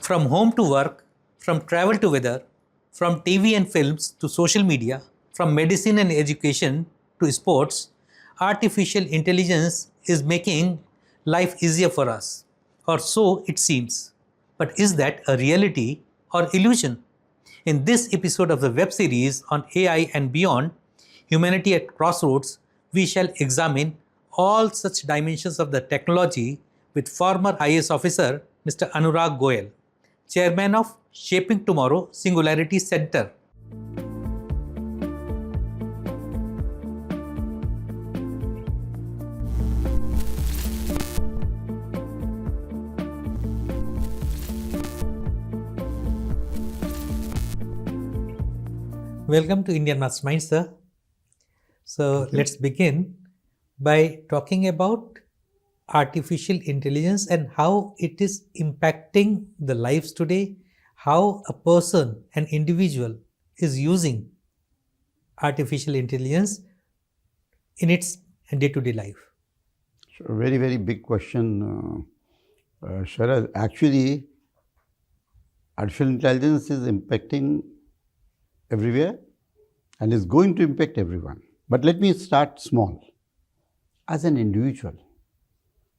From home to work, from travel to weather, from TV and films to social media, from medicine and education to sports, artificial intelligence is making life easier for us, or so it seems. But is that a reality or illusion? In this episode of the web series on AI and beyond, Humanity at Crossroads, we shall examine all such dimensions of the technology with former IAS officer Mr. Anurag Goel, Chairman of Shaping Tomorrow Singularity Center. Welcome to Indian Mastermind, sir. So let's begin by talking about artificial intelligence and how it is impacting the lives today, how a person, an individual is using artificial intelligence in its day-to-day life. So a very, very big question, Sharad. Actually, artificial intelligence is impacting everywhere and is going to impact everyone. But let me start small. As an individual,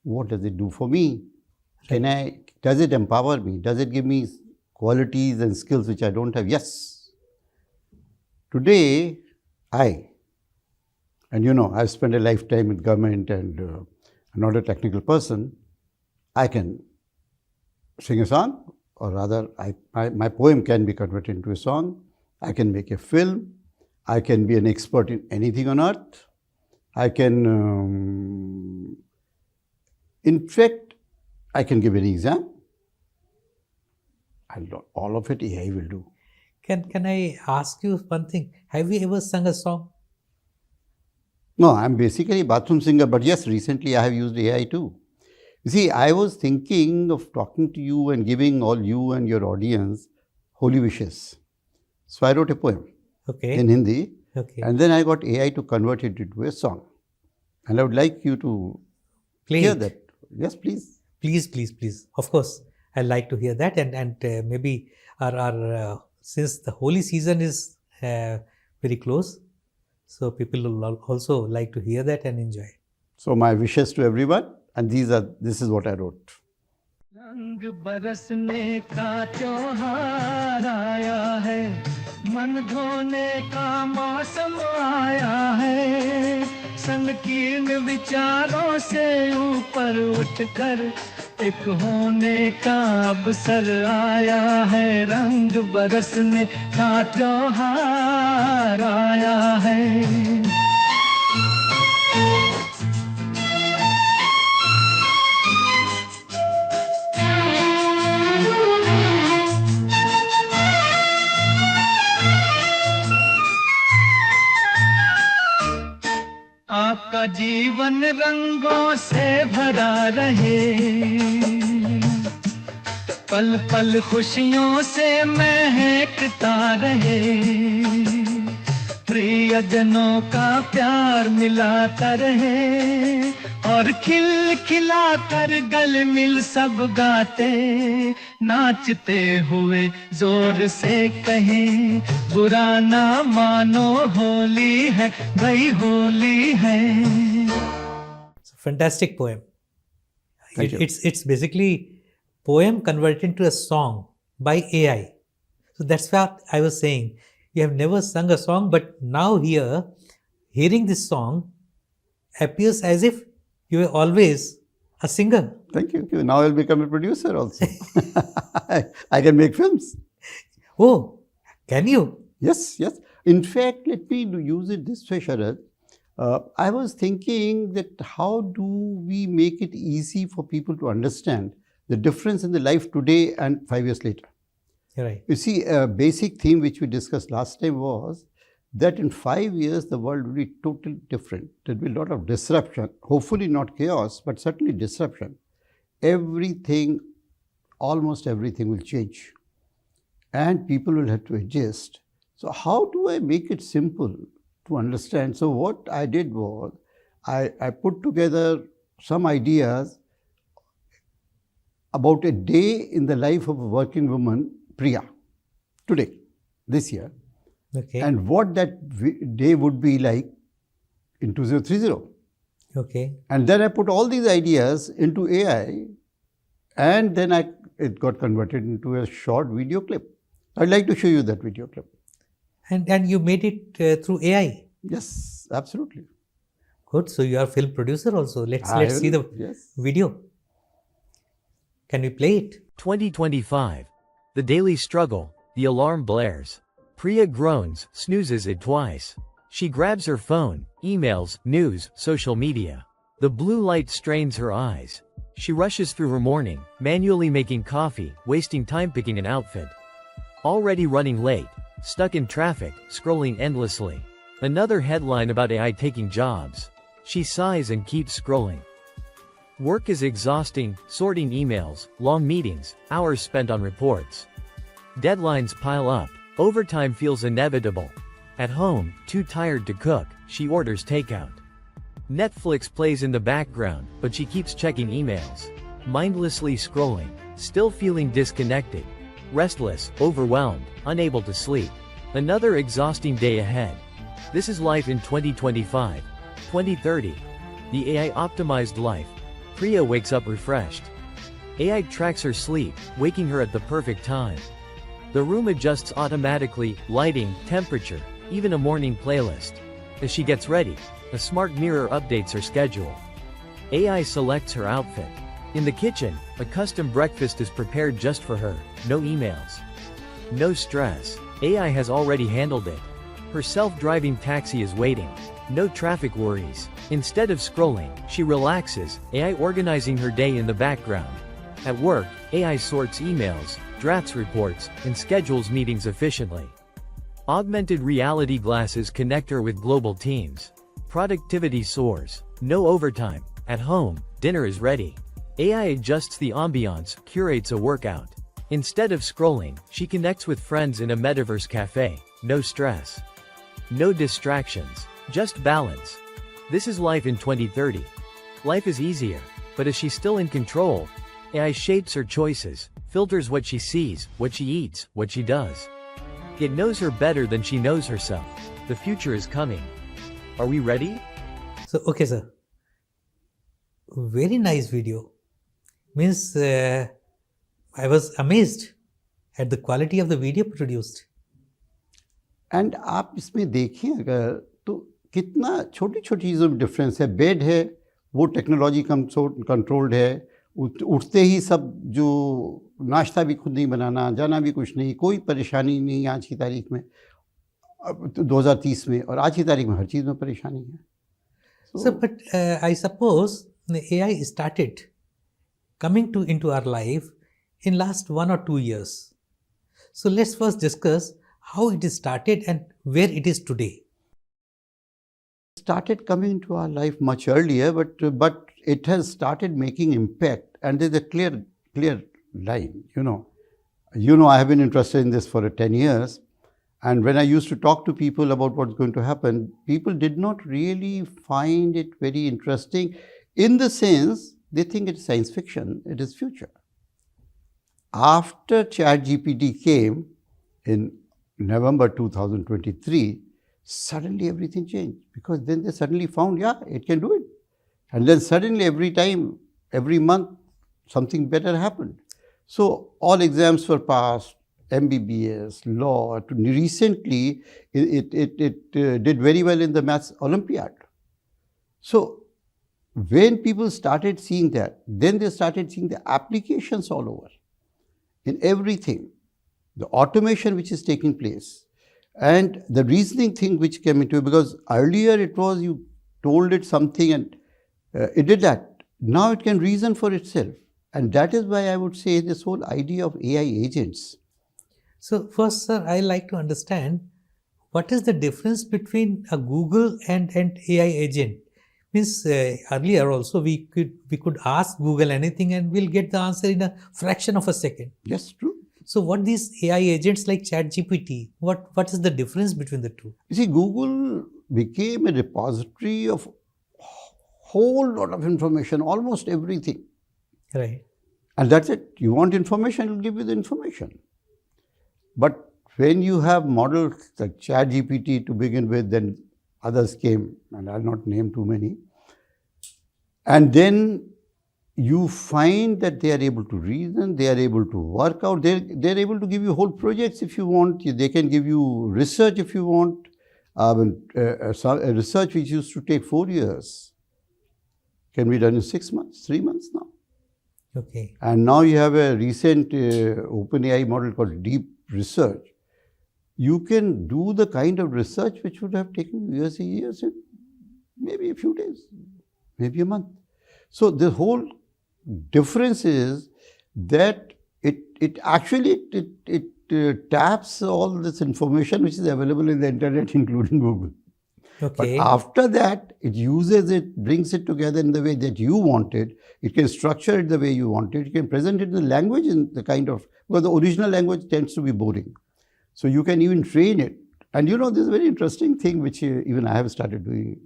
what does it do for me? Does it empower me? Does it give me qualities and skills which I don't have? Yes. Today, I've spent a lifetime with government and I'm not a technical person. I can sing a song, or rather, my poem can be converted into a song. I can make a film. I can be an expert in anything on earth. I can, in fact, I can give an exam. And all of it AI will do. Can I ask you one thing? Have you ever sung a song? No, I'm basically a bathroom singer, but yes, recently I have used AI too. You see, I was thinking of talking to you and giving all you and your audience holy wishes. So I wrote a poem in Hindi, and then I got AI to convert it into a song. And I would like you to hear that. Yes, please. Please. Of course, I'd like to hear that. And maybe our since the holy season is very close, so people will also like to hear that and enjoy. So my wishes to everyone, and this is what I wrote. रंग बरसने का त्योहार आया है, मन धोने का मौसम आया है, संकीर्ण विचारों से ऊपर उठकर एक होने का अवसर आया है, रंग बरसने का त्योहार आया है। आपका जीवन रंगों से भरा रहे, पल पल खुशियों से महकता रहे, प्रियजनों का प्यार मिलाता रहे और खिल खिला कर गल मिल सब गाते नाचते हुए जोर से कहें बुरा ना मानो होली है भाई होली है। Fantastic poem. It's basically poem converted into a song by AI. So that's what I was saying. You have never sung a song, but now hearing this song appears as if you were always a singer. Thank you. Now I'll become a producer also. I can make films. Oh, can you? Yes. In fact, let me use it this way, Sharad. I was thinking that how do we make it easy for people to understand the difference in the life today and 5 years later? You're right. You see, a basic theme which we discussed last time was that in 5 years, the world will be totally different. There'll be a lot of disruption, hopefully not chaos, but certainly disruption. Everything, almost everything will change. And people will have to adjust. So how do I make it simple to understand? So what I did was, I put together some ideas about a day in the life of a working woman, Priya, today, this year, Okay. and what that day would be like in 2030. Okay. And then I put all these ideas into AI, and then it got converted into a short video clip. I'd like to show you that video clip. And you made it through AI. Yes, absolutely. Good. So you are a film producer also. Let's I see will- the yes. video. Can we play it? 2025. The daily struggle, the alarm blares. Priya groans, snoozes it twice. She grabs her phone, emails, news, social media. The blue light strains her eyes. She rushes through her morning, manually making coffee, wasting time picking an outfit. Already running late, stuck in traffic, scrolling endlessly. Another headline about AI taking jobs. She sighs and keeps scrolling. Work is exhausting, sorting emails, long meetings, hours spent on reports. Deadlines pile up, overtime feels inevitable. At home, too tired to cook, she orders takeout. Netflix plays in the background, but she keeps checking emails. Mindlessly scrolling, still feeling disconnected. Restless, overwhelmed, unable to sleep. Another exhausting day ahead. This is life in 2025. 2030. The AI-optimized life. Priya wakes up refreshed. AI tracks her sleep, waking her at the perfect time. The room adjusts automatically, lighting, temperature, even a morning playlist. As she gets ready, a smart mirror updates her schedule. AI selects her outfit. In the kitchen, a custom breakfast is prepared just for her. No emails. No stress. AI has already handled it. Her self-driving taxi is waiting. No traffic worries. Instead of scrolling, she relaxes, AI organizing her day in the background. At work, AI sorts emails, drafts reports, and schedules meetings efficiently. Augmented reality glasses connect her with global teams. Productivity soars. No overtime. At home, dinner is ready. AI adjusts the ambiance, curates a workout. Instead of scrolling, she connects with friends in a metaverse cafe. No stress. No distractions. Just balance. This is life in 2030. Life is easier, but is she still in control? AI shapes her choices, filters what she sees, what she eats, what she does. It knows her better than she knows herself. The future is coming. Are we ready? So, okay, sir. Very nice video. Means I was amazed at the quality of the video produced. And आप इसमें देखें अगर तो कितना छोटी छोटी चीज़ों में डिफरेंस है. बेड है वो टेक्नोलॉजी कंट्रोल्ड है. उठते ही सब जो नाश्ता भी खुद नहीं बनाना, जाना भी कुछ नहीं, कोई परेशानी नहीं आज की तारीख में, 2030 में, और आज की तारीख में हर चीज़ में परेशानी है. So, but I suppose the AI started coming into our life in last 1 or 2 years. So let's first discuss how it is started and where it is today. Started coming into our life much earlier, but it has started making impact, and there's a clear line. You know, I have been interested in this for 10 years, and when I used to talk to people about what's going to happen, people did not really find it very interesting, in the sense they think it's science fiction, it is future. After ChatGPT came in November 2023, suddenly everything changed, because then they suddenly found, yeah, it can do it. And then suddenly every month, something better happened. So all exams were passed, MBBS, law. Recently, it did very well in the Maths Olympiad. So when people started seeing that, then they started seeing the applications all over, in everything. The automation which is taking place, and the reasoning thing which came into it, because earlier it was you told it something and it did that. Now it can reason for itself, and that is why I would say this whole idea of AI agents. So first, sir, I like to understand what is the difference between a Google and AI agent. Means earlier also we could ask Google anything and we'll get the answer in a fraction of a second. Yes, true. So what these AI agents like ChatGPT, what is the difference between the two? You see, Google became a repository of whole lot of information, almost everything. Right. And that's it. You want information, it will give you the information. But when you have models like ChatGPT to begin with, then others came, and I'll not name too many. And then you find that they are able to reason, they are able to work out, they're able to give you whole projects if you want, they can give you research if you want. Research which used to take 4 years can be done in 6 months, 3 months now. Okay. And now you have a recent OpenAI model called Deep Research. You can do the kind of research which would have taken years and years in maybe a few days, maybe a month. So the whole difference is that it actually taps all this information which is available in the internet, including Google. Okay. But after that, it uses it, brings it together in the way that you want it. It can structure it the way you want it. You can present it in the language in the kind of, because the original language tends to be boring. So you can even train it. And you know, this is a very interesting thing which even I have started doing.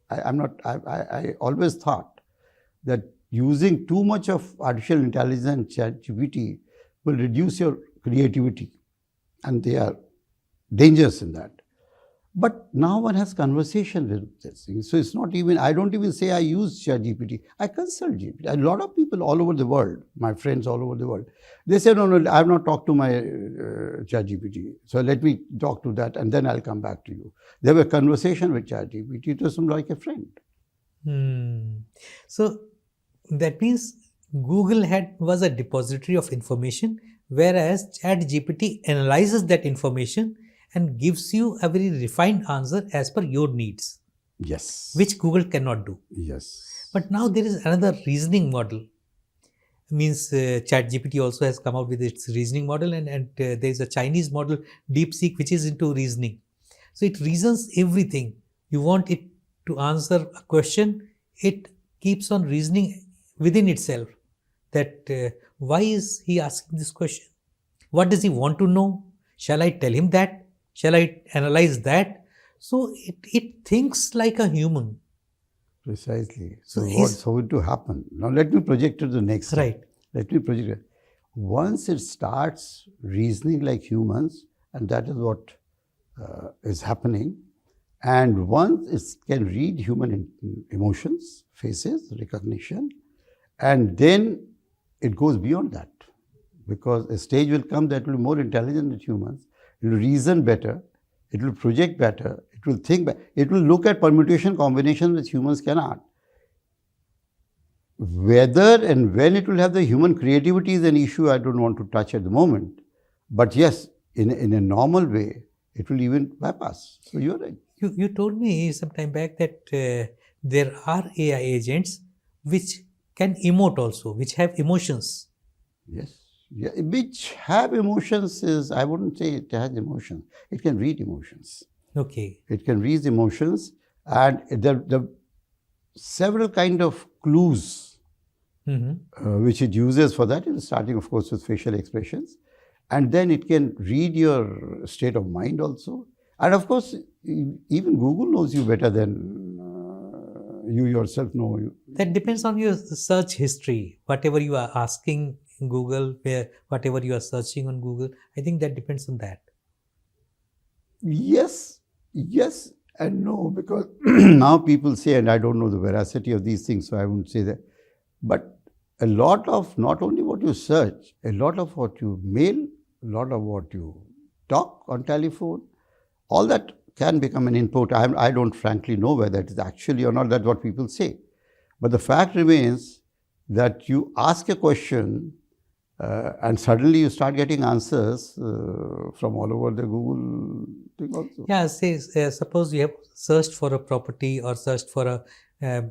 I always thought that using too much of artificial intelligence, ChatGPT, will reduce your creativity. And they are dangerous in that. But now one has conversation with this thing. So it's not even, I don't even say I use ChatGPT. I consult GPT. A lot of people all over the world, my friends all over the world, they say, no, I have not talked to my ChatGPT. So let me talk to that and then I'll come back to you. They have a conversation with ChatGPT. It was like a friend. So that means Google was a depository of information, whereas ChatGPT analyzes that information and gives you a very refined answer as per your needs. Yes. Which Google cannot do. Yes. But now there is another reasoning model. Means ChatGPT also has come out with its reasoning model, and there is a Chinese model, DeepSeek, which is into reasoning. So it reasons everything. You want it to answer a question, it keeps on reasoning within itself that why is he asking this question? What does he want to know? Shall I tell him that? Shall I analyze that? So it thinks like a human. Precisely. So what's going to happen? Now let me project to the next step. Right. Let me project it. Once it starts reasoning like humans, and that is what is happening, and once it can read human emotions, faces, recognition, and then it goes beyond that. Because a stage will come that will be more intelligent than humans. It will reason better, it will project better, it will think better, it will look at permutation combinations which humans cannot. Whether and when it will have the human creativity is an issue I don't want to touch at the moment. But yes, in a normal way, it will even bypass. So you're right. You told me some time back that there are AI agents which can emote also, which have emotions. Yes. Yeah, which have emotions is, I wouldn't say it has emotions. It can read emotions. Okay. It can read emotions, and the several kind of clues which it uses for that, starting of course with facial expressions, and then it can read your state of mind also. And of course, even Google knows you better than you yourself know you. That depends on your search history. Whatever you are asking Google, whatever you are searching on Google, I think that depends on that. Yes and no, because now people say, and I don't know the veracity of these things, so I wouldn't say that, but a lot of not only what you search, a lot of what you mail, a lot of what you talk on telephone, all that can become an input. I don't frankly know whether it is actually or not, that's what people say. But the fact remains that you ask a question and suddenly you start getting answers from all over the Google thing also. Yeah, say suppose you have searched for a property or searched for a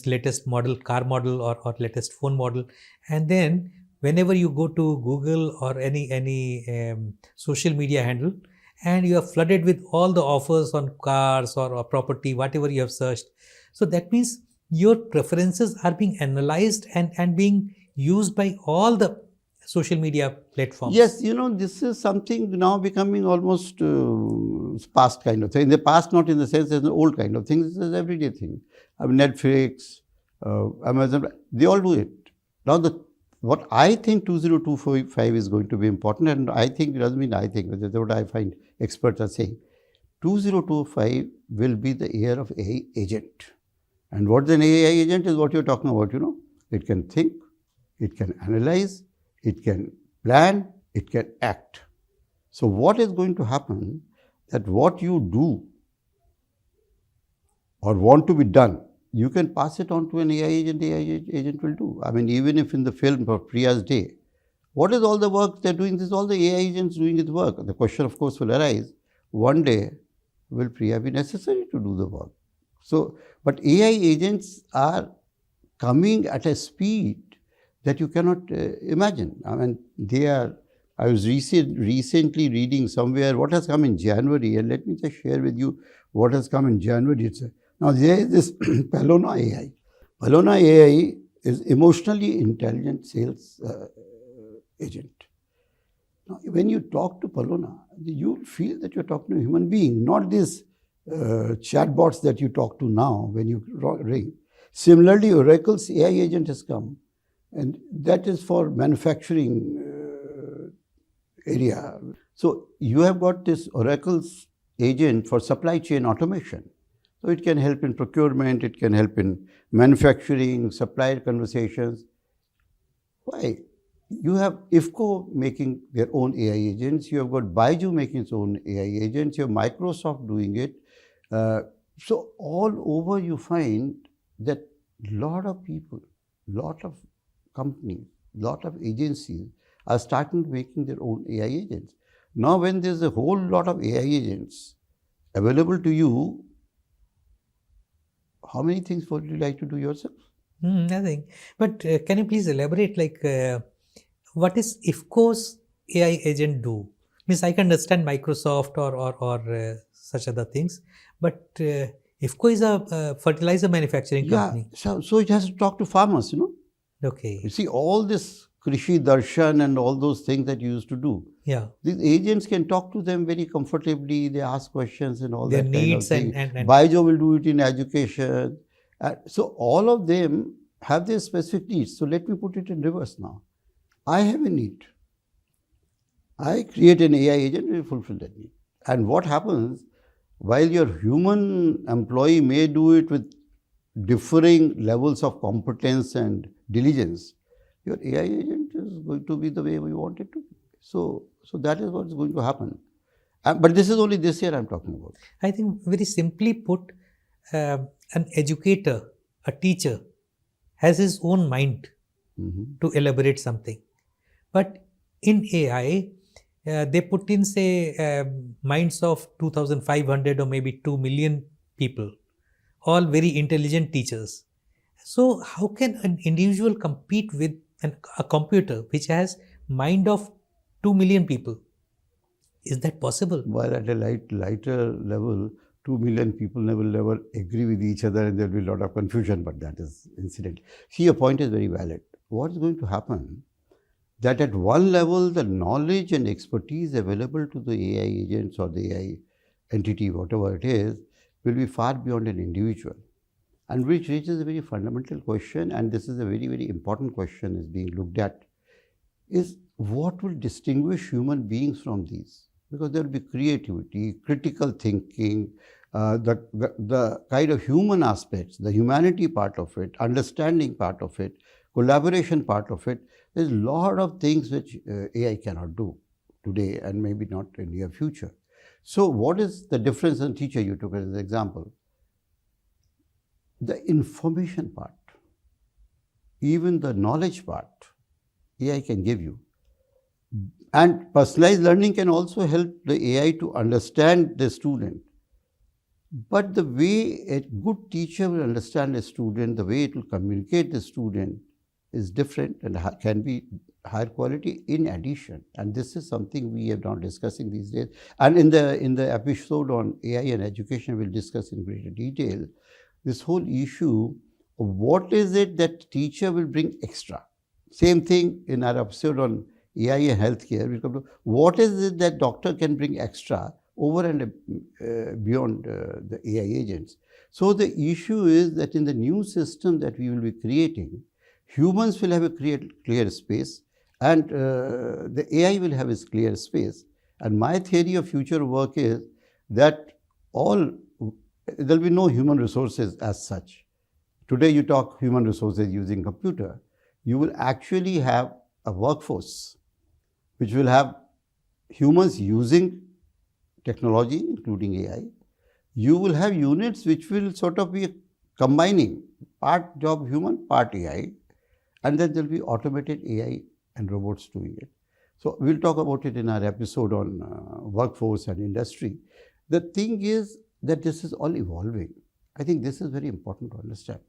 latest model, car model or latest phone model, and then whenever you go to Google or any social media handle, and you are flooded with all the offers on cars or property, whatever you have searched. So that means your preferences are being analyzed and being used by all the social media platforms. Yes, you know, this is something now becoming almost past kind of thing. In the past, not in the sense as an old kind of thing, this is an everyday thing. I mean, Netflix, Amazon, they all do it. Now the what I think 2025 is going to be important, and I think, it doesn't mean I think, but that's what I find experts are saying. 2025 will be the year of AI agent. And what's an AI agent is what you're talking about, It can think, it can analyze, it can plan, it can act. So what is going to happen, that what you do or want to be done, you can pass it on to an AI agent will do. I mean, even if in the film for Priya's Day, what is all the work they're doing? This is all the AI agents doing its work. The question, of course, will arise, one day, will Priya be necessary to do the work? So, but AI agents are coming at a speed that you cannot imagine. I mean, I was recently reading somewhere what has come in January, and let me just share with you what has come in January. Now, there is this Palona AI. Palona AI is emotionally intelligent sales agent. Now, when you talk to Palona, you feel that you're talking to a human being, not these chatbots that you talk to now when you ring. Similarly, Oracle's AI agent has come, and that is for manufacturing area. So you have got this Oracle's agent for supply chain automation. So it can help in procurement, it can help in manufacturing, supplier conversations. Why? You have IFCO making their own AI agents, you have got Baiju making its own AI agents, you have Microsoft doing it. So all over you find that lot of people, lot of companies, lot of agencies are starting making their own AI agents. Now when there's a whole lot of AI agents available to you, how many things would you like to do yourself? Nothing. But can you please elaborate, what is IFCO's AI agent do? Means I can understand Microsoft or such other things, but IFCO is a fertilizer manufacturing company. Yeah, so it has to talk to farmers, Okay. You see, all this Krishi Darshan and all those things that you used to do. Yeah. These agents can talk to them very comfortably. They ask questions and all Their that needs kind of thing. and Baijo will do it in education. So all of them have their specific needs. So let me put it in reverse now. I have a need. I create an AI agent to fulfill that need. And what happens, while your human employee may do it with differing levels of competence and diligence, your AI agent is going to be the way we want it to be. So that is what is going to happen. But this is only this year I'm talking about. I think very simply put, an educator, a teacher, has his own mind to elaborate something. But in AI, they put in, say, minds of 2,500 or maybe 2 million people, all very intelligent teachers. So how can an individual compete with a computer which has mind of 2 million people? Is that possible? While at a lighter level, 2 million people will never agree with each other and there will be a lot of confusion, but that is incidental. See, your point is very valid. What is going to happen, that at one level, the knowledge and expertise available to the AI agents or the AI entity, whatever it is, will be far beyond an individual. And which raises a very fundamental question, and this is a very, very important question is being looked at, is what will distinguish human beings from these? Because there will be creativity, critical thinking, the kind of human aspects, the humanity part of it, understanding part of it, collaboration part of it. There's a lot of things which AI cannot do today and maybe not in near future. So what is the difference in teacher you took as an example? The information part, even the knowledge part, AI can give you. And personalized learning can also help the AI to understand the student. But the way a good teacher will understand a student, the way it will communicate the student is different and can be higher quality in addition. And this is something we are now discussing these days. And in the episode on AI and education, we'll discuss in greater detail this whole issue of what is it that teacher will bring extra. Same thing in our episode on AI and healthcare. We'll come to what is it that doctor can bring extra over and beyond the AI agents. So the issue is that in the new system that we will be creating, Humans will have a clear space, and the AI will have its clear space. And my theory of future work is that there will be no human resources as such. Today you talk human resources using computer. You will actually have a workforce which will have humans using technology, including AI. You will have units which will sort of be combining part job human, part AI, and then there will be automated AI and robots doing it. So we'll talk about it in our episode on workforce and industry. The thing is that this is all evolving. I think this is very important to understand.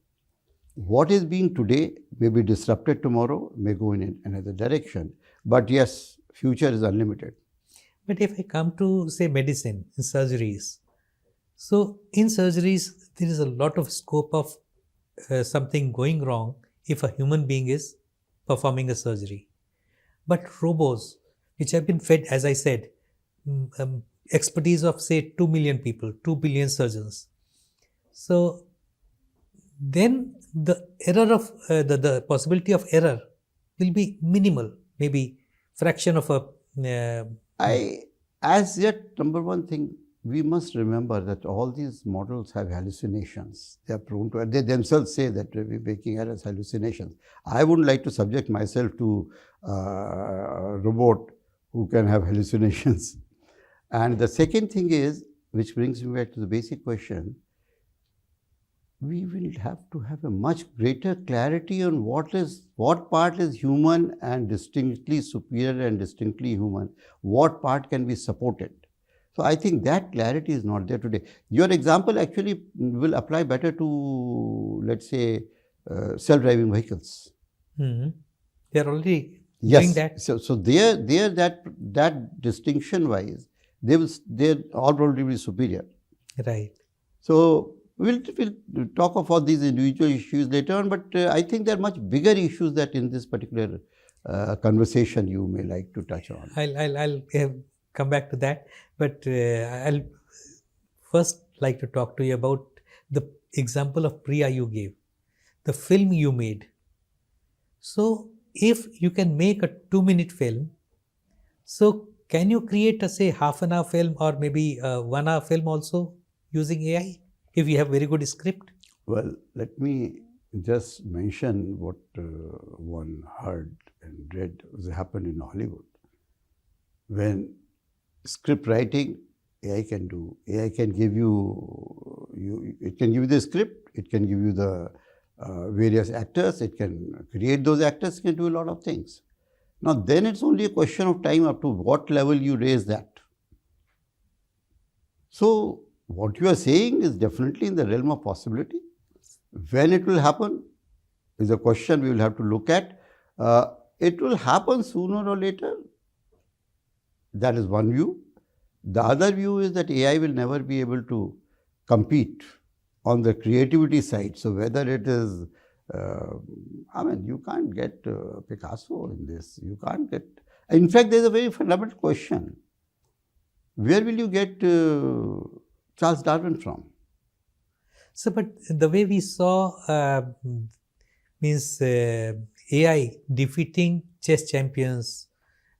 What is being today may be disrupted tomorrow, may go in another direction. But yes, future is unlimited. But if I come to, say, medicine, in surgeries, so in surgeries, there is a lot of scope of something going wrong if a human being is performing a surgery. But robots, which have been fed, as I said, expertise of, say, 2 million people, 2 billion surgeons. So then the error of, the possibility of error will be minimal, maybe fraction of a... As yet, number one thing, we must remember that all these models have hallucinations. They are prone to, they themselves say that we're making errors, hallucinations. I wouldn't like to subject myself to a robot who can have hallucinations. And the second thing is, which brings me back to the basic question, we will have to have a much greater clarity on what part is human and distinctly superior and distinctly human, what part can be supported. So I think that clarity is not there today. Your example actually will apply better to, let's say, self-driving vehicles. Mm-hmm. They are already yes. doing that. So there that distinction wise, they're all probably superior. Right. So we'll talk of all these individual issues later on, but I think there are much bigger issues that in this particular conversation you may like to touch on. I'll come back to that, but I'll first like to talk to you about the example of Priya you gave, the film you made. So if you can make a 2-minute film, so can you create a, say, half an hour film or maybe a 1 hour film also using AI if you have very good script? Well, let me just mention what one heard and read happened in Hollywood. When script writing, AI can do. AI can give it can give you the script, it can give you the various actors, it can create those actors, can do a lot of things. Now then it's only a question of time up to what level you raise that. So what you are saying is definitely in the realm of possibility. When it will happen is a question we will have to look at. It will happen sooner or later. That is one view. The other view is that AI will never be able to compete on the creativity side. So whether it is, you can't get Picasso in this. You can't get. In fact, there is a very fundamental question. Where will you get Charles Darwin from? So, but the way we saw means AI defeating chess champions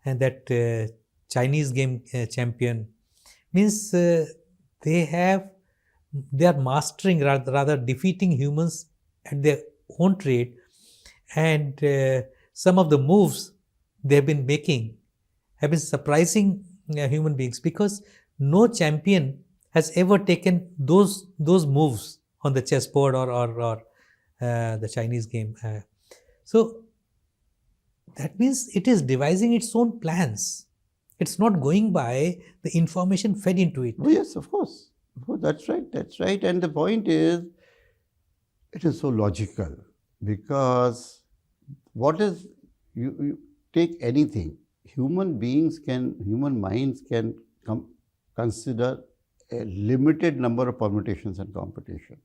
and that Chinese game champion means they are mastering rather defeating humans at their own trade, and some of the moves they have been making have been surprising human beings, because no champion has ever taken those moves on the chessboard or the Chinese game. So that means it is devising its own plans. It's not going by the information fed into it. Oh, yes, of course. That's right. That's right. And the point is, it is so logical, because you take anything. Human minds can consider a limited number of permutations and computation.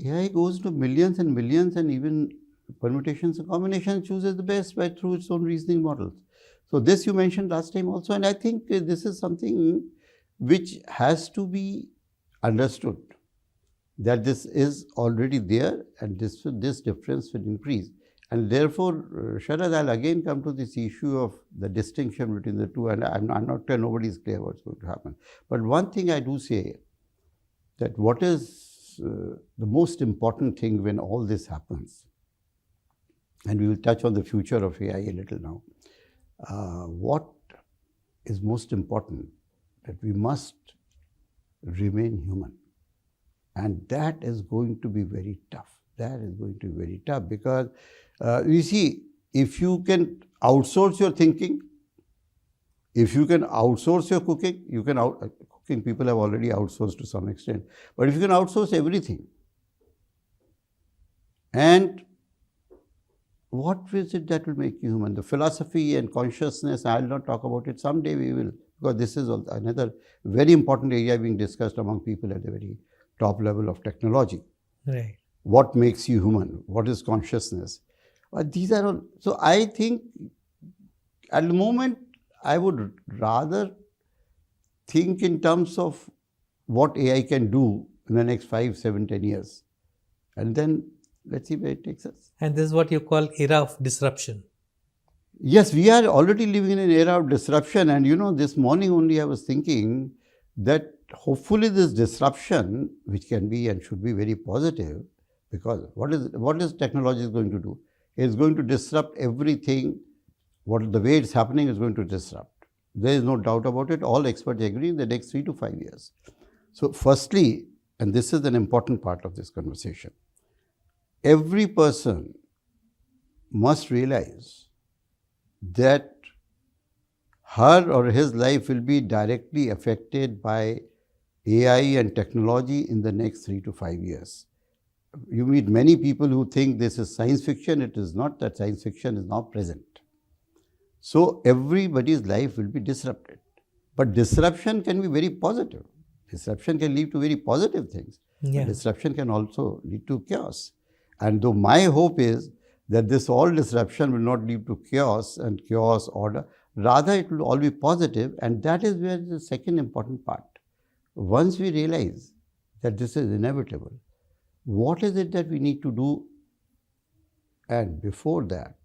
AI goes to millions and millions, and even permutations and combinations, chooses the best through its own reasoning models. So this you mentioned last time also, and I think this is something which has to be understood, that this is already there and this difference will increase. And therefore, Sharad, I'll again come to this issue of the distinction between the two, and I'm not clear, nobody is clear what's going to happen. But one thing I do say, that what is the most important thing when all this happens, and we will touch on the future of AI a little now, what is most important, that we must remain human. And that is going to be very tough. That is going to be very tough because, you see, if you can outsource your thinking, if you can outsource your cooking, you can cooking people have already outsourced to some extent. But if you can outsource everything, and what is it that will make you human? The philosophy and consciousness, I will not talk about it. Someday we will, because this is another very important area being discussed among people at the very top level of technology. Right. What makes you human? What is consciousness? These are all. So I think at the moment I would rather think in terms of what AI can do in the next 5, 7, 10 years. And then let's see where it takes us. And this is what you call era of disruption. Yes, we are already living in an era of disruption. And you know, this morning only I was thinking that hopefully this disruption, which can be and should be very positive, because what is technology is going to do? It's going to disrupt everything. The way it's happening is going to disrupt. There is no doubt about it. All experts agree in the next 3 to 5 years. So firstly, and this is an important part of this conversation, every person must realize that her or his life will be directly affected by AI and technology in the next 3 to 5 years. You meet many people who think this is science fiction. It is not, that science fiction is now present. So everybody's life will be disrupted. But disruption can be very positive. Disruption can lead to very positive things. Yeah. Disruption can also lead to chaos. And though my hope is that this all disruption will not lead to chaos and chaos order, rather it will all be positive, and that is where the second important part. Once we realize that this is inevitable, what is it that we need to do? And before that,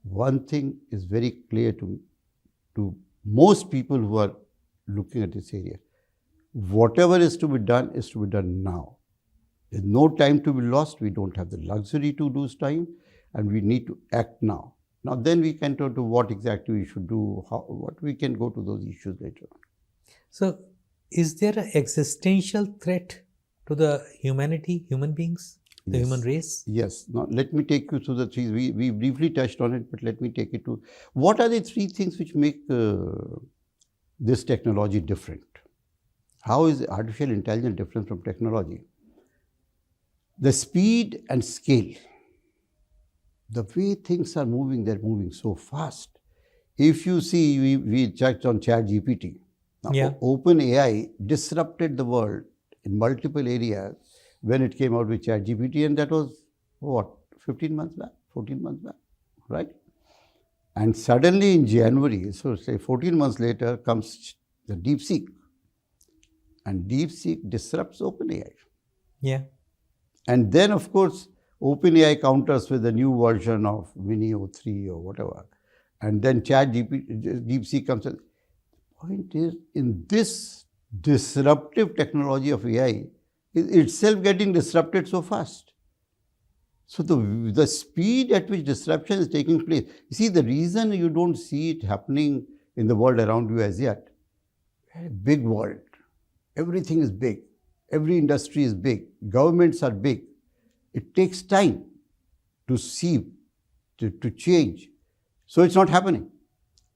one thing is very clear to most people who are looking at this area. Whatever is to be done now. There's no time to be lost. We don't have the luxury to lose time, and we need to act now. Now then we can turn to what exactly we should do, what we can go to those issues later on. So is there an existential threat to the humanity, human beings, the human race? Yes. Now let me take you through the three. We briefly touched on it, but let me take it to what are the three things which make this technology different? How is artificial intelligence different from technology? The speed and scale. The way things are moving, they're moving so fast. If you see, we checked on ChatGPT. Now, Yeah. OpenAI disrupted the world in multiple areas when it came out with ChatGPT, and that was, what, 15 months back, 14 months back, right? And suddenly in January, so say 14 months later, comes the DeepSeek. And DeepSeek disrupts OpenAI. Yeah. And then, of course, OpenAI counters with a new version of Mini O3 or whatever. And then DeepSeek comes. The point is, in this disruptive technology of AI, is itself getting disrupted so fast. So the speed at which disruption is taking place, you see, the reason you don't see it happening in the world around you as yet, a big world, everything is big, every industry is big, governments are big. It takes time to see, to change. So it's not happening.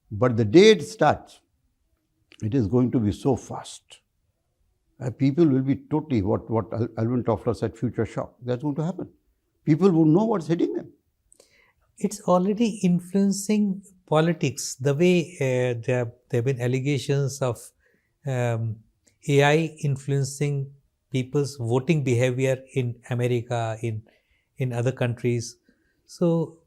But the day it starts, it is going to be so fast. People will be totally, what Alvin Toffler said, future shock. That's going to happen. People won't know what's hitting them. It's already influencing politics. The way there have been allegations of AI influencing people's voting behavior in America, in other countries. So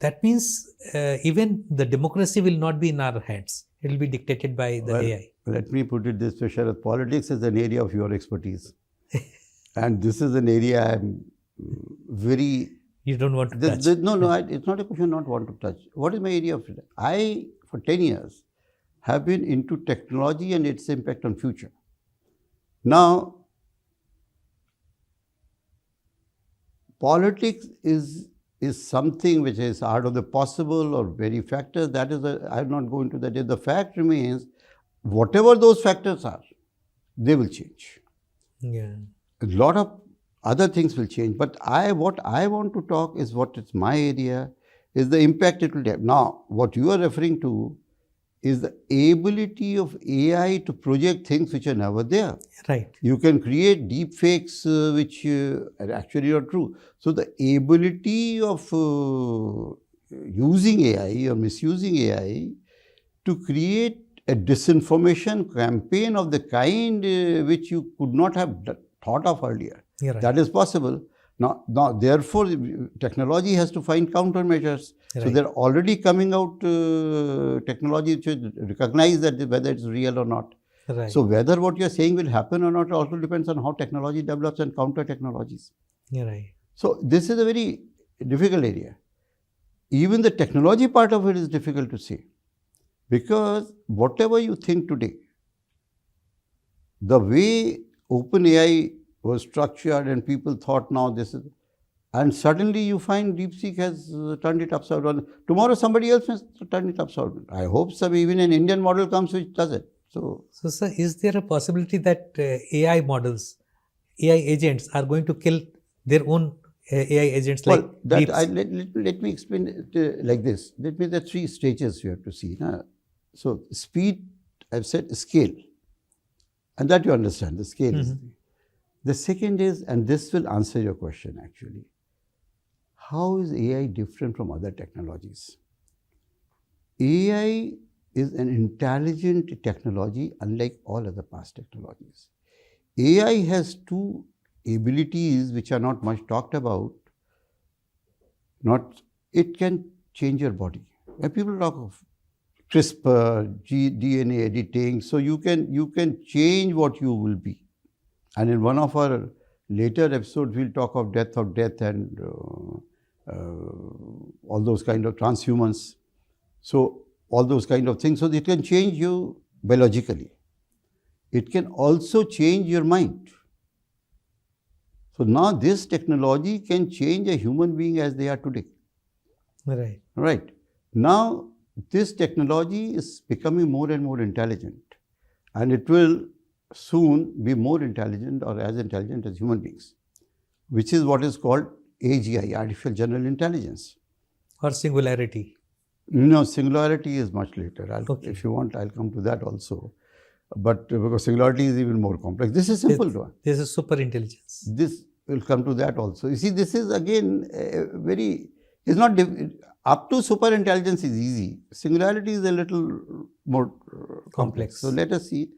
that means even the democracy will not be in our hands. It will be dictated by the AI. Let me put it this way, Sharad. Politics is an area of your expertise. And this is an area I'm very... You don't want to touch. No, it's not a question not want to touch. What is my area of freedom? I, for 10 years, have been into technology and its impact on future. Now, politics is something which is out of the possible or very factors. That is, I will not go into that. The fact remains, whatever those factors are, they will change. Yeah. A lot of other things will change. But what I want to talk is what is my area, is the impact it will have. Now, what you are referring to is the ability of AI to project things which are never there. Right. You can create deep fakes which are actually not true. So the ability of using AI or misusing AI to create a disinformation campaign of the kind which you could not have thought of earlier. You're right. That is possible. Now, therefore, technology has to find countermeasures. Right. So they're already coming out technology which recognize that whether it's real or not. Right. So whether what you're saying will happen or not also depends on how technology develops and counter technologies. You're right. So this is a very difficult area. Even the technology part of it is difficult to say, because whatever you think today, the way OpenAI was structured and people thought now this is, and suddenly you find DeepSeek has turned it upside down. Tomorrow somebody else has turned it upside down. I hope some even an Indian model comes which does it. So sir, is there a possibility that AI models, AI agents are going to kill their own AI agents like let me explain it like this. There are 3 stages you have to see. So speed, I've said scale. And that you understand, the scale is. The second is, and this will answer your question actually, how is AI different from other technologies? AI is an intelligent technology unlike all other past technologies. AI has 2 abilities which are not much talked about. It can change your body. When people talk of CRISPR, DNA editing, so you can change what you will be. And in one of our later episodes, we'll talk of death and all those kind of transhumans. So all those kind of things. So it can change you biologically. It can also change your mind. So now this technology can change a human being as they are today. Right. Right. Now this technology is becoming more and more intelligent, and it will soon be more intelligent or as intelligent as human beings, which is what is called AGI, Artificial General Intelligence. Or singularity. No, singularity is much later. Okay. If you want, I'll come to that also. But because singularity is even more complex. This is simple one. This is super intelligence. This will come to that also. You see, this is again it's not, up to super intelligence is easy. Singularity is a little more complex. So let us see.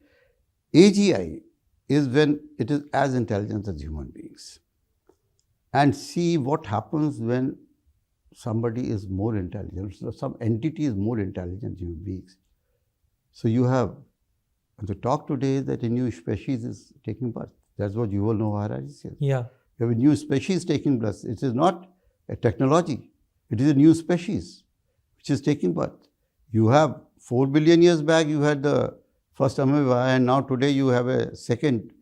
AGI is when it is as intelligent as human beings. And see what happens when somebody is more intelligent, so some entity is more intelligent than human beings. So you have, the talk today that a new species is taking birth. That's what Yuval Noah Harari says. Yeah. You have a new species taking birth. It is not a technology. It is a new species which is taking birth. You have 4 billion years back, you had the first amoeba, and now today you have a second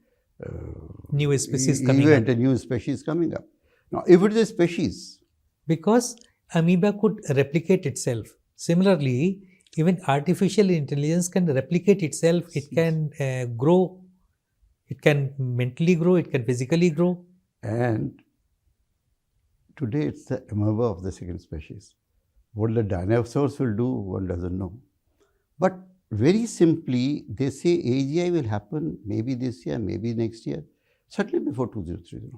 new species coming event, up. a new species coming up. Now, if it is a species, because amoeba could replicate itself. Similarly, even artificial intelligence can replicate itself. It can grow. It can mentally grow. It can physically grow. And today it's the amoeba of the second species. What the dinosaurs will do, one doesn't know. But very simply, they say AGI will happen maybe this year, maybe next year, certainly before 2030.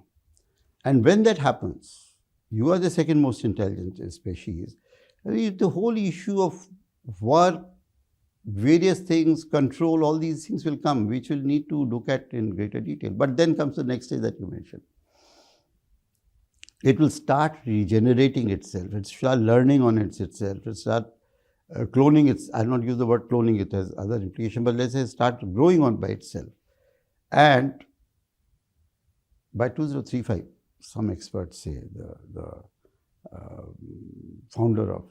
And when that happens, you are the second most intelligent species. I mean, the whole issue of work, various things, control, all these things will come, which we'll need to look at in greater detail. But then comes the next stage that you mentioned. It will start regenerating itself. It will start learning on itself. It will start cloning it. I'll not use the word cloning, it has other implication, but let's say start growing on by itself. And by 2035, some experts say, the founder of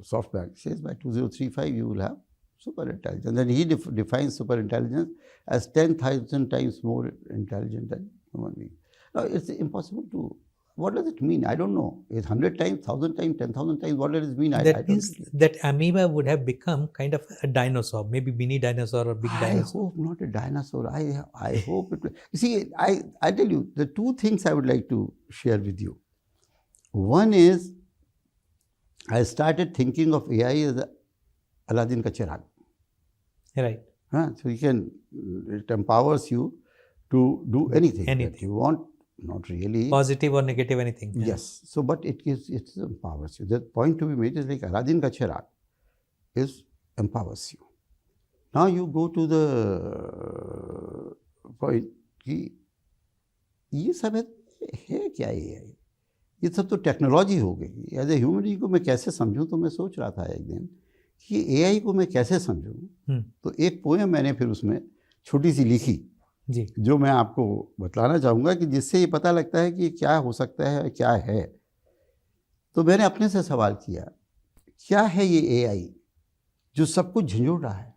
SoftBank says by 2035 you will have super intelligence. And then he defines super intelligence as 10,000 times more intelligent than human being. Now, it's impossible to, what does it mean? I don't know. It's 100 times, 1,000 times, 10,000 times, what does it mean? That means that amoeba would have become kind of a dinosaur, maybe mini dinosaur or big dinosaur. I hope not a dinosaur. I hope it will. You see, I tell you, the two things I would like to share with you. One is, I started thinking of AI as Aladdin ka chirag. Right. So it empowers you to do anything that you want, not really. Positive or negative, anything. Yeah. Yes. So, but it empowers you. The point to be made is like Aladdin ka chirag empowers you. Now you go to the point कि ये सब है क्या AI? ये सब तो technology हो गई. एज ए ह्यूमन बीइंग को मैं कैसे समझूं, तो मैं सोच रहा था एक दिन कि AI को मैं कैसे समझूं. तो एक पोएम मैंने फिर उसमें छोटी सी लिखी जी, जो मैं आपको बतलाना चाहूँगा कि जिससे ये पता लगता है कि क्या हो सकता है, क्या है. तो मैंने अपने से सवाल किया, क्या है ये AI जो सब कुछ झंझोड़ रहा है?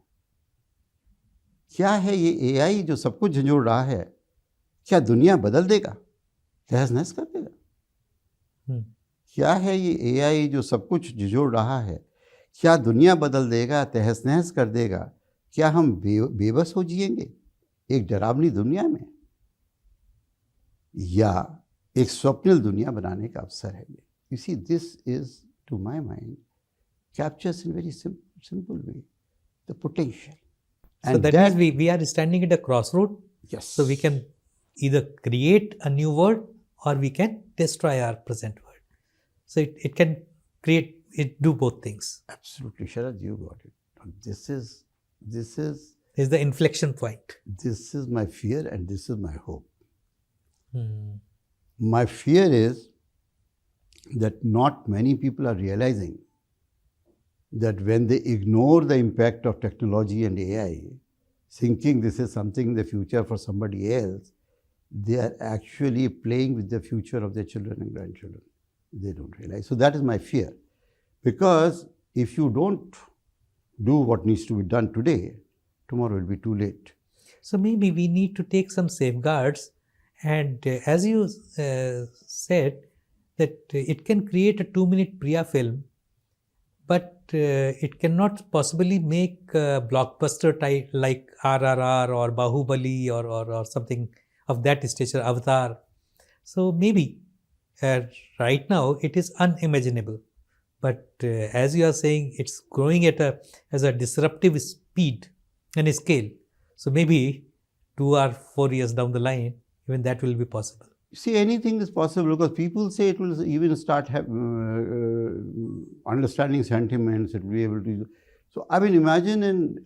क्या है ये AI जो सब कुछ झंझोड़ रहा है? क्या दुनिया बदल देगा, तहस नहस कर देगा? क्या है ये AI जो सब कुछ झंझोड़ रहा है? क्या दुनिया बदल देगा, तहस नहस कर देगा? क्या हम बेबस हो जिएंगे एक डरावनी दुनिया में, या एक स्वप्निल दुनिया बनाने का अवसर है ये? You see, this is, to my mind, captures in very simple way the potential. So that means we are standing at a crossroad. Yes. So we can either create a new world or we can destroy our present world. So it can do both things. Absolutely, Sharad, you got it. This is the inflection point. This is my fear and this is my hope. My fear is that not many people are realizing that when they ignore the impact of technology and AI, thinking this is something in the future for somebody else, they are actually playing with the future of their children and grandchildren. They don't realize. So that is my fear. Because if you don't do what needs to be done today, tomorrow will be too late. So maybe we need to take some safeguards. And as you said, that it can create a 2-minute Priya film, but it cannot possibly make a blockbuster type like RRR or Bahubali or something of that stature, Avatar. So maybe right now it is unimaginable. But as you are saying, it's growing at as a disruptive speed and scale. So maybe 2 or 4 years down the line, even that will be possible. See, anything is possible because people say it will even start understanding sentiments, it will be able to. So, I mean, imagine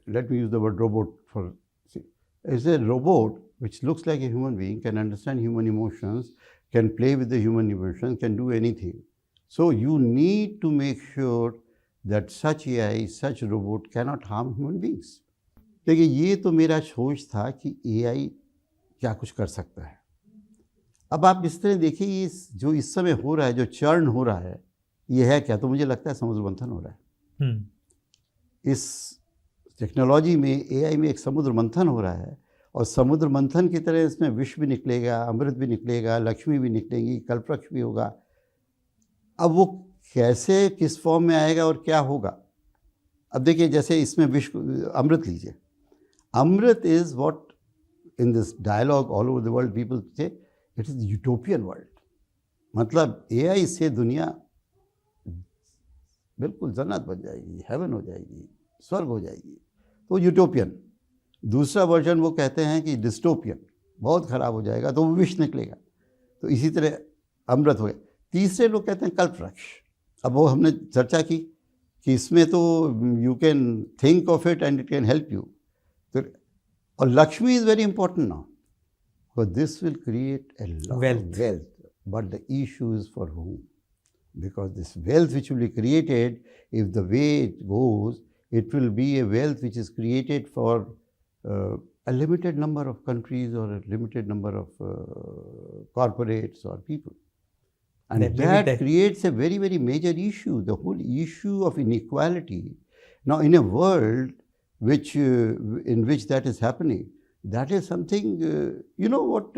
let me use the word robot for, see, is a robot which looks like a human being, can understand human emotions, can play with the human emotions, can do anything. So, you need to make sure that such AI, such robot cannot harm human beings. देखिए, ये तो मेरा सोच था कि AI क्या कुछ कर सकता है. अब आप इस तरह देखिए, ये जो इस समय हो रहा है, जो चर्न हो रहा है, ये है क्या? तो मुझे लगता है समुद्र मंथन हो रहा है. इस टेक्नोलॉजी में, AI में एक समुद्र मंथन हो रहा है, और समुद्र मंथन की तरह इसमें विष भी निकलेगा, अमृत भी निकलेगा, लक्ष्मी भी निकलेंगी, कल्पवृक्ष भी होगा. अब वो कैसे, किस फॉर्म में आएगा और क्या होगा? अब देखिए, जैसे इसमें विष, अमृत लीजिए. Amrit is what in this dialogue all over the world people say it is the utopian world. मतलब AI से दुनिया बिल्कुल जन्नत बन जाएगी, हेवन हो जाएगी, स्वर्ग हो जाएगी. तो यूटोपियन. दूसरा वर्जन वो कहते हैं कि डिस्टोपियन, बहुत ख़राब हो जाएगा, तो वो विष निकलेगा. तो इसी तरह अमृत हो गया. तीसरे लोग कहते हैं कल्पवृक्ष. अब वो हमने चर्चा की कि इसमें तो you can think of it and it can help you. तो और Lakshmi is very important now, because this will create a lot of wealth. But the issue is for whom? Because this wealth which will be created, if the way it goes, it will be a wealth which is created for a limited number of countries or a limited number of corporates or people. And that creates a very, very major issue, the whole issue of inequality. Now, in a world in which that is happening, that is something, you know what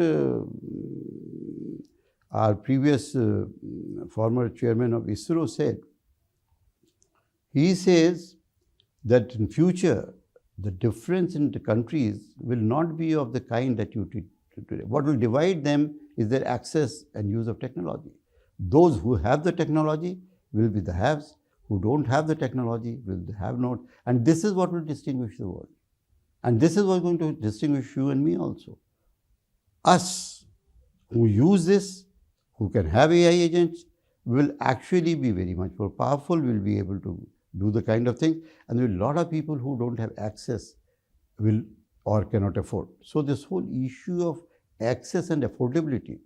our previous former chairman of ISRO said? He says that in future, the difference in the countries will not be of the kind that you did today. What will divide them is their access and use of technology. Those who have the technology will be the haves, who don't have the technology will be the have-not. And this is what will distinguish the world. And this is what is going to distinguish you and me also. Us who use this, who can have AI agents, will actually be very much more powerful, will be able to do the kind of thing, and there will be a lot of people who don't have access will or cannot afford. So this whole issue of access and affordability,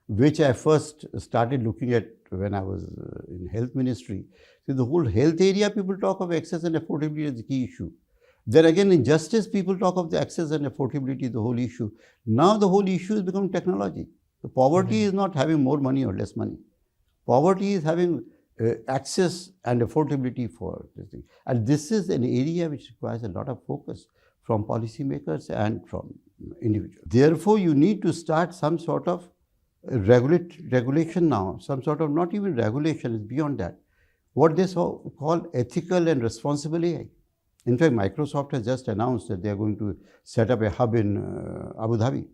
which I first started looking at when I was in health ministry. So the whole health area, people talk of access and affordability as the key issue. Then again in justice, people talk of the access and affordability, the whole issue. Now the whole issue is becoming technology. The poverty is not having more money or less money. Poverty is having access and affordability for this thing. And this is an area which requires a lot of focus from policymakers and from individuals. Therefore, you need to start some sort of regulation now, some sort of, not even regulation, it's beyond that. What they call ethical and responsible AI. In fact, Microsoft has just announced that they are going to set up a hub in Abu Dhabi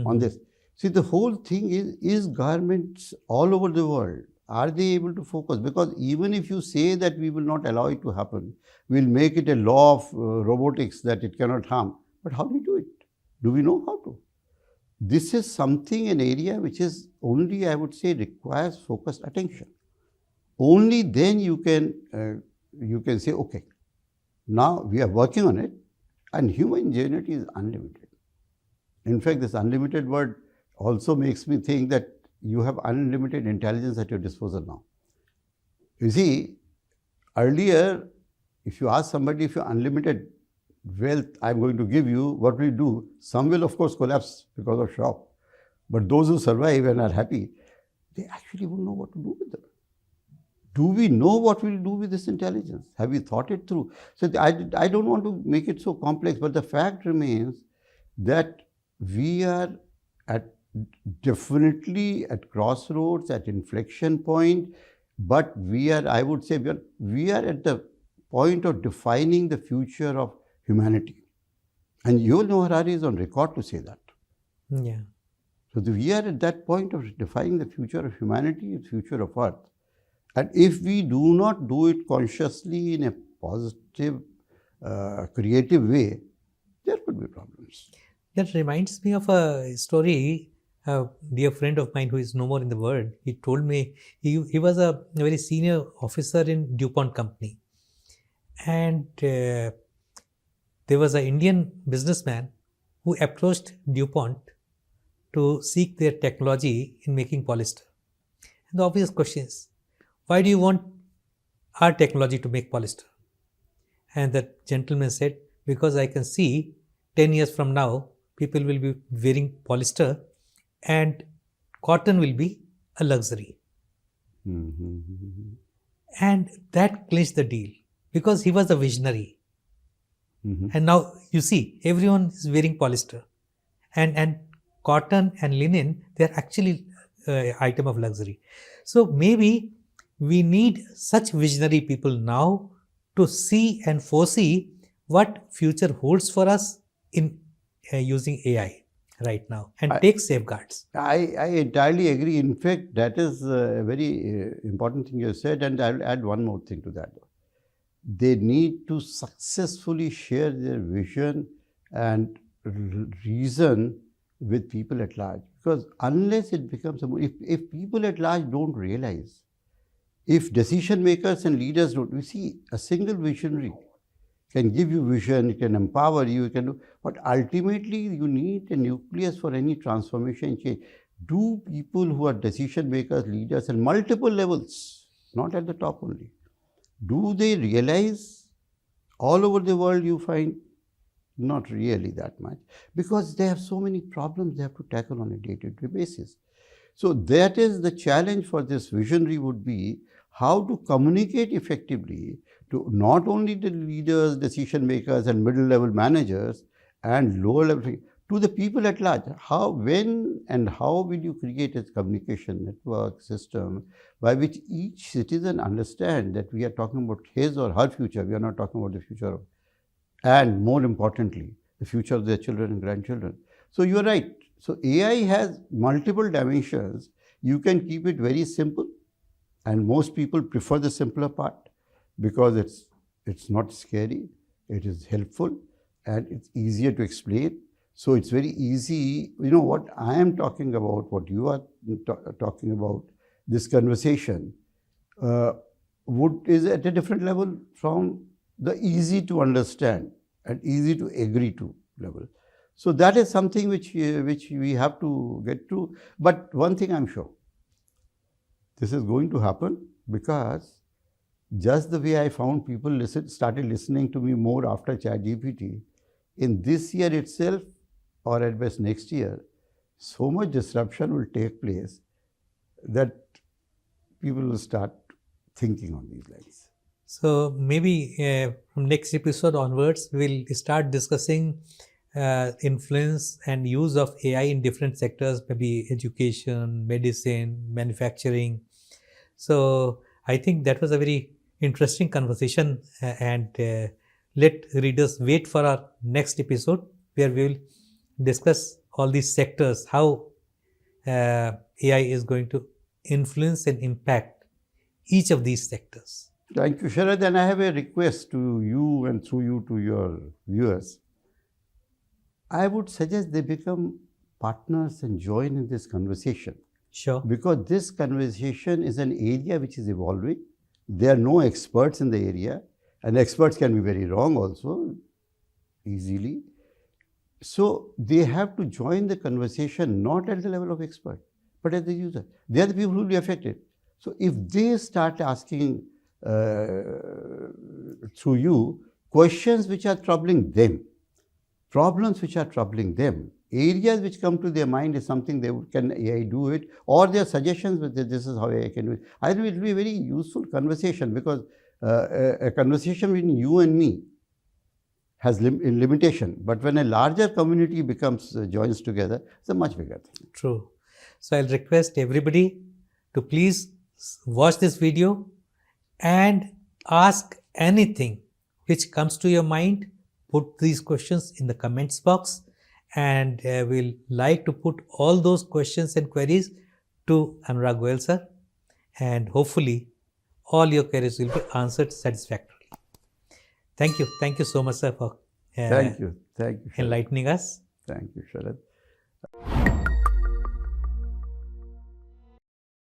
on this. See, the whole thing is governments all over the world, are they able to focus? Because even if you say that we will not allow it to happen, we'll make it a law of robotics that it cannot harm. But how do we do it? Do we know how to? This is something, an area which is only, I would say, requires focused attention. Only then you can say, okay, now we are working on it, and human ingenuity is unlimited. In fact, this unlimited word also makes me think that you have unlimited intelligence at your disposal now. You see, earlier, if you ask somebody if you unlimited wealth I'm going to give you, what will you do? Some will of course collapse because of shock. But those who survive and are happy, they actually won't know what to do with them. Do we know what we'll do with this intelligence? Have we thought it through? So I don't want to make it so complex, but the fact remains that we are definitely at crossroads, at inflection point, but I would say we are at the point of defining the future of humanity. And Yuval Noah Harari is on record to say that. Yeah. So we are at that point of defining the future of humanity, the future of Earth. And if we do not do it consciously in a positive, creative way, there could be problems. That reminds me of a story. A dear friend of mine who is no more in the world, he told me he was a very senior officer in DuPont company. And there was an Indian businessman who approached DuPont to seek their technology in making polyester. And the obvious question is, why do you want our technology to make polyester? And the gentleman said, because I can see 10 years from now, people will be wearing polyester and cotton will be a luxury. And that clinched the deal because he was a visionary. And now you see, everyone is wearing polyester. And cotton and linen, they are actually item of luxury. So maybe we need such visionary people now to see and foresee what future holds for us in using AI right now and take safeguards. I entirely agree. In fact, that is a very important thing you said, and I'll add one more thing to that. They need to successfully share their vision and reason with people at large. Because unless it becomes, if people at large don't realize, if decision makers and leaders don't, you see, a single visionary can give you vision, it can empower you, it can do, but ultimately you need a nucleus for any transformation change. Do people who are decision makers, leaders at multiple levels, not at the top only, do they realize all over the world you find Not really that much, because they have so many problems they have to tackle on a day-to-day basis. So that is the challenge for this visionary, would be how to communicate effectively to not only the leaders, decision makers and middle level managers and lower level, to the people at large. How, when and how will you create a communication network system by which each citizen understands that we are talking about his or her future, we are not talking about the future of, and more importantly, the future of their children and grandchildren. So you are right. So AI has multiple dimensions. You can keep it very simple, and most people prefer the simpler part because it's not scary, it is helpful, and it's easier to explain. So it's very easy. You know what I am talking about, what you are talking about, this conversation is at a different level from the easy to understand and easy to agree to level. So that is something which we have to get to. But one thing I'm sure, this is going to happen, because just the way I found people started listening to me more after ChatGPT, in this year itself, or at best next year, so much disruption will take place that people will start thinking on these lines. So maybe from next episode onwards, we'll start discussing influence and use of AI in different sectors, maybe education, medicine, manufacturing. So I think that was a very interesting conversation, and let readers wait for our next episode, where we will discuss all these sectors, how AI is going to influence and impact each of these sectors. Thank you, Sharad. And I have a request to you, and through you to your viewers. I would suggest they become partners and join in this conversation. Sure. Because this conversation is an area which is evolving. There are no experts in the area, and experts can be very wrong also, easily. So they have to join the conversation not at the level of expert, but as the user. They are the people who will be affected. So if they start asking through you questions which are troubling them, problems which are troubling them, areas which come to their mind is something can AI do it, or their suggestions with this is how AI can do it. I think it will be a very useful conversation, because a conversation between you and me has limitation, but when a larger community joins together, it's a much bigger thing. True. So I'll request everybody to please watch this video and ask anything which comes to your mind. Put these questions in the comments box, and we'll like to put all those questions and queries to Anurag Goel sir, and hopefully all your queries will be answered satisfactorily. Thank you so much, sir, for Thank you, enlightening us. Thank you, Sharad.